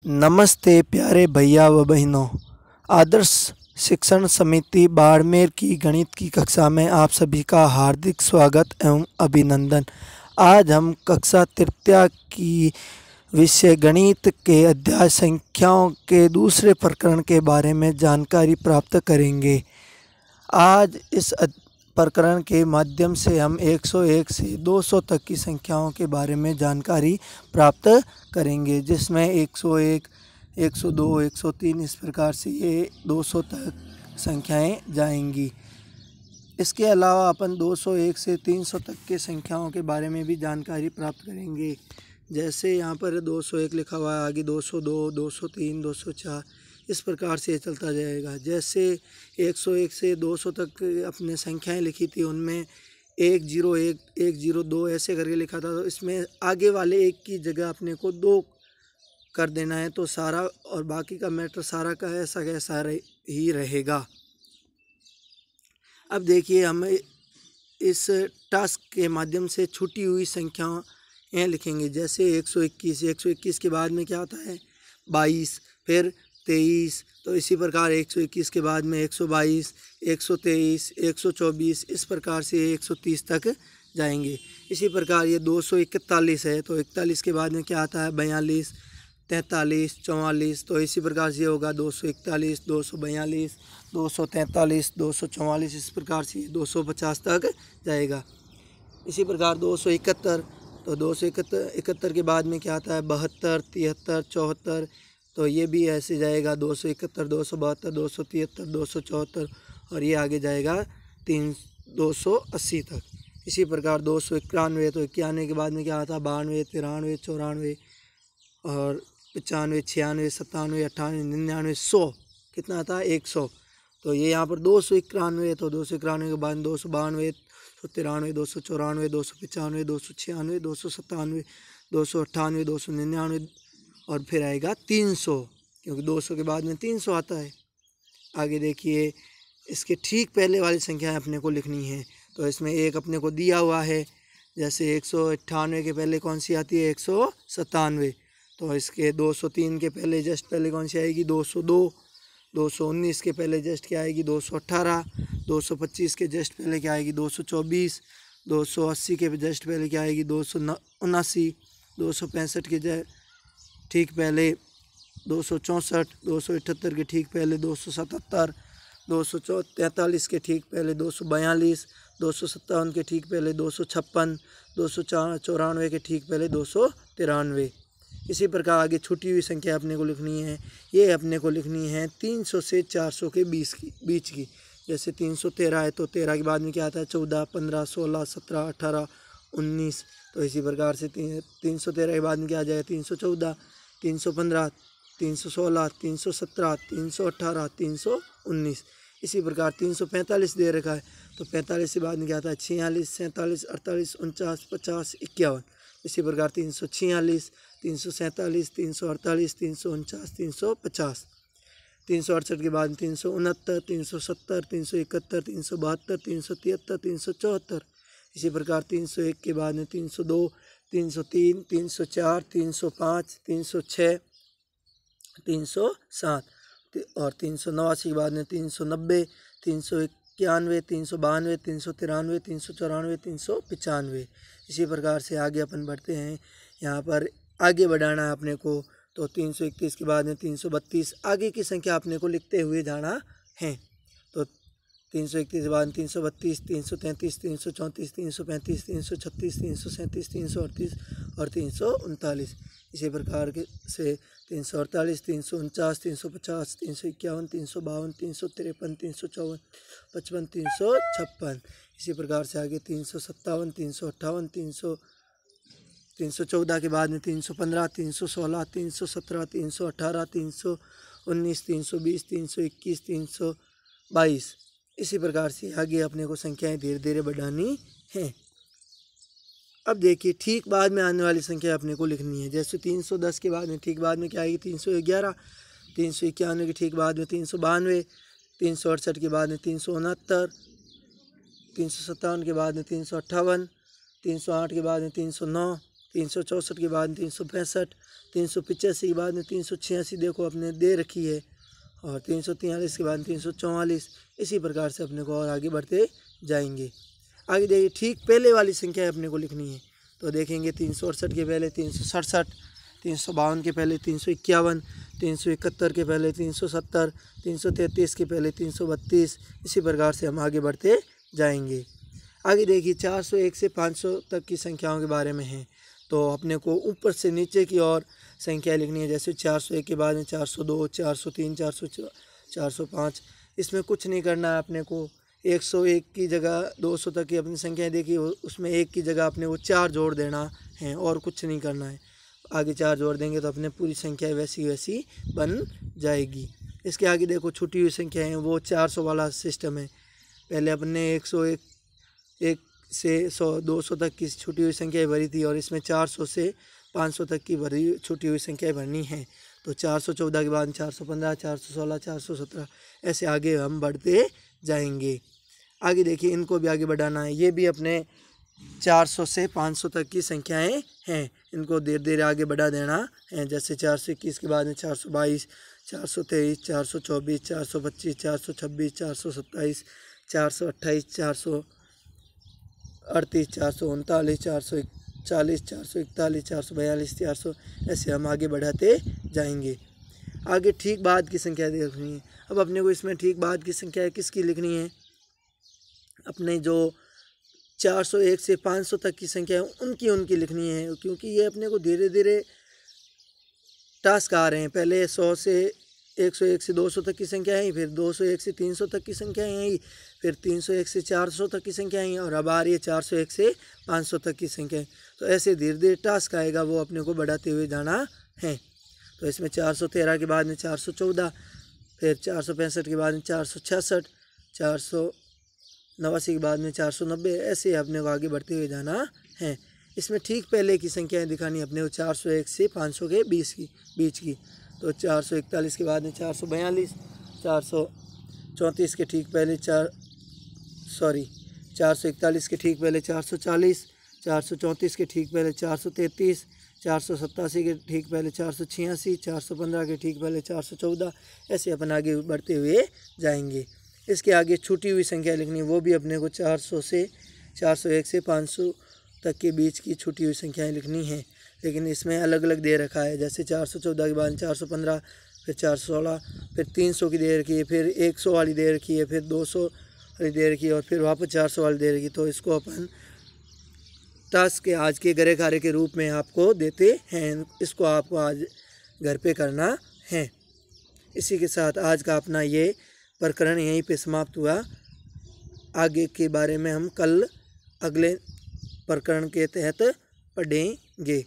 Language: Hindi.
नमस्ते प्यारे भैया व बहनों। आदर्श शिक्षण समिति बाड़मेर की गणित की कक्षा में आप सभी का हार्दिक स्वागत एवं अभिनंदन। आज हम कक्षा तृतीया की विषय गणित के अध्याय संख्याओं के दूसरे प्रकरण के बारे में जानकारी प्राप्त करेंगे। आज इस प्रकरण के माध्यम से हम 101 से 200 तक की संख्याओं के बारे में जानकारी प्राप्त करेंगे, जिसमें 101, 102, 103 इस प्रकार से ये 200 तक संख्याएं जाएंगी। इसके अलावा अपन 201 से 300 तक के संख्याओं के बारे में भी जानकारी प्राप्त करेंगे। जैसे यहाँ पर 201 लिखा हुआ है, आगे 202, 203, 204 इस प्रकार से चलता जाएगा। जैसे 101 से 200 तक अपने संख्याएं लिखी थी, उनमें 101, 102 ऐसे करके लिखा था, तो इसमें आगे वाले एक की जगह अपने को 2 कर देना है, तो सारा और बाकी का मैटर सारा का ऐसा कैसा ही रहेगा। अब देखिए, हम इस टास्क के माध्यम से छूटी हुई संख्याएं लिखेंगे। जैसे 121 के बाद में क्या आता है 22, फिर 23, तो इसी प्रकार 121 के बाद में 122, 123, 124 इस प्रकार से 130 तक जाएंगे। इसी प्रकार ये 241 है, तो 41 के बाद में क्या आता है 42, 43, 44, तो इसी प्रकार से होगा 241, 242, 243, 244 इस प्रकार से 250 तक जाएगा। इसी प्रकार 271, तो 271 के बाद में क्या आता है 72, 73, 74, तो ये भी ऐसे जाएगा 271, 272, 273, 274 और ये आगे जाएगा 280 तक। इसी प्रकार 291, तो 91 के बाद में क्या आता है 92, 93, 94 और 95, 96, 97, 98, 99, 100 कितना आता है 100। तो ये यहाँ पर 291 है, तो 291 के बाद 292, 293, 294, 295, 296, 297, 298, 299 और फिर आएगा 300, क्योंकि 200 के बाद में 300 आता है। आगे देखिए, इसके ठीक पहले वाली संख्याएं अपने को लिखनी है, तो इसमें एक अपने को दिया हुआ है। जैसे 198 के पहले कौन सी आती है 197, तो इसके 203 के पहले जस्ट पहले कौन सी आएगी 202, 219 के पहले जस्ट क्या आएगी 218, 225 के जस्ट पहले क्या आएगी 224, 280 के जस्ट पहले क्या आएगी 279, 265 के ठीक पहले 264, 278 के ठीक पहले 277, 243 के ठीक पहले 242, 257 के ठीक पहले 256, 294 के ठीक पहले 293। इसी प्रकार आगे छूटी हुई संख्या अपने को लिखनी है। ये अपने को लिखनी है 300 से 400 के बीच की। जैसे 313 है, तो 13 के बाद में क्या आता है 14, 15, 16, 17, 18, 19, तो इसी प्रकार से 313 के बाद में क्या आ जाएगा 314, 315, 316, 317, 318, 319। इसी प्रकार 345 दे रखा है, तो 45 के बाद में क्या आता है 46, 47, 48, 49, 50, 51। इसी प्रकार 346, 347, 348, 349, 350, 368 के बाद 369, 370, 371, 372, 373, 374। इसी प्रकार 301 के बाद में 302, 303, 304, 305, 306, 307 और 389 के बाद में 390, 391, 392, 393, 394, 395। इसी प्रकार से आगे अपन बढ़ते हैं। यहाँ पर आगे बढ़ाना है अपने को, तो 331 के बाद में 332 आगे की संख्या अपने को लिखते हुए जाना है। तो 331 के बाद 332, 333, 334, 335, 336, 337, 338 और 339। इसी प्रकार के से 348, 349, 350, 351, 352, 353, 354, 55, 356। इसी प्रकार से आगे 357, 358, 314 के बाद में 315, 316, 317, 318, 319, 320, 321, 322। इसी प्रकार से आगे अपने को संख्याएं धीरे धीरे बढ़ानी हैं। अब देखिए, ठीक बाद में आने वाली संख्या अपने को लिखनी है। जैसे 310 के बाद में ठीक बाद में क्या आएगी 311, 391 के ठीक बाद में 392, 368 के बाद में 369, 357 के बाद में 358, 308 के बाद में 309, 364 के बाद 365, 385 के बाद में 386 देखो अपने दे रखी है, और 343 के बाद 344। इसी प्रकार से अपने को और आगे बढ़ते जाएंगे। आगे देखिए ठीक पहले वाली संख्या अपने को लिखनी है, तो देखेंगे 368 के पहले 367, 352 के पहले 351, 371 के पहले 370, 333 के पहले 332। इसी प्रकार से हम आगे बढ़ते जाएंगे। आगे देखिए 401 से 500 तक की संख्याओं के बारे में है, तो अपने को ऊपर से नीचे की ओर संख्या लिखनी है। जैसे 401 के बाद में 402, 403, 405। इसमें कुछ नहीं करना है अपने को। 101 की जगह 200 तक की अपनी संख्याएं देखिए, उसमें 1 की जगह अपने को 4 जोड़ देना है और कुछ नहीं करना है। आगे 4 जोड़ देंगे तो अपने पूरी संख्या वैसी वैसी बन जाएगी। इसके आगे देखो छूटी हुई संख्या है, वो 400 वाला सिस्टम है। पहले अपने 101 से 200 तक की छूटी हुई संख्याएं भरी थी, और इसमें 400 से 500 तक की भरी छूटी हुई संख्याएं भरनी है। तो 414 के बाद 415, 416, 417 ऐसे आगे हम बढ़ते जाएंगे। आगे देखिए इनको भी आगे बढ़ाना है। ये भी अपने 400 से 500 तक की संख्याएं हैं, इनको धीरे धीरे आगे बढ़ा देना है। जैसे 421 के बाद में 422, 423, 424, 425, 426, 427, 428, 438, 439, 440, 441, 442, 400 ऐसे हम आगे बढ़ाते जाएंगे। आगे ठीक बाद की संख्या देखनी है। अब अपने को इसमें ठीक बाद की संख्या किसकी लिखनी है? अपने जो 401 से 500 तक की संख्या उनकी लिखनी है, क्योंकि ये अपने को धीरे धीरे टास्क आ रहे हैं। पहले 100 से 101 से 200 तक की संख्या है, फिर 201 से 300 तक की संख्या है, फिर 301 से 400 तक की संख्या है, और अब आ रही है 401 से 500 तक की संख्या। तो ऐसे धीरे धीरे टास्क आएगा, वो अपने को बढ़ाते हुए जाना है। तो इसमें 413 के बाद में 414, फिर 465 के बाद में 466, 489 के बाद में 490, ऐसे अपने को आगे बढ़ते हुए जाना है। इसमें ठीक पहले की संख्याएं दिखानी अपने को 401 से 500 के बीच की। तो 441 के बाद में 442, 434 के ठीक पहले 441 के ठीक पहले 440, 434 के ठीक पहले 433, 487 के ठीक पहले 486, 415 के ठीक पहले 414, ऐसे अपन आगे बढ़ते हुए जाएंगे। इसके आगे छूटी हुई संख्या लिखनी, वो भी अपने को 400 से 401 से 500 तक के बीच की छूटी हुई संख्याएं लिखनी है, लेकिन इसमें अलग अलग दे रखा है। जैसे 414 के बाद 415, फिर 416, फिर 300 की दे रखी है, फिर 100 वाली दे रखी है, फिर 200 वाली दे रखी है, और फिर वापस 400 वाली दे रखी। तो इसको अपन टास्क के आज के गरे खारे के रूप में आपको देते हैं। इसको आपको आज घर पे करना है। इसी के साथ आज का अपना ये प्रकरण यहीं पे समाप्त हुआ। आगे के बारे में हम कल अगले प्रकरण के तहत पढ़ेंगे।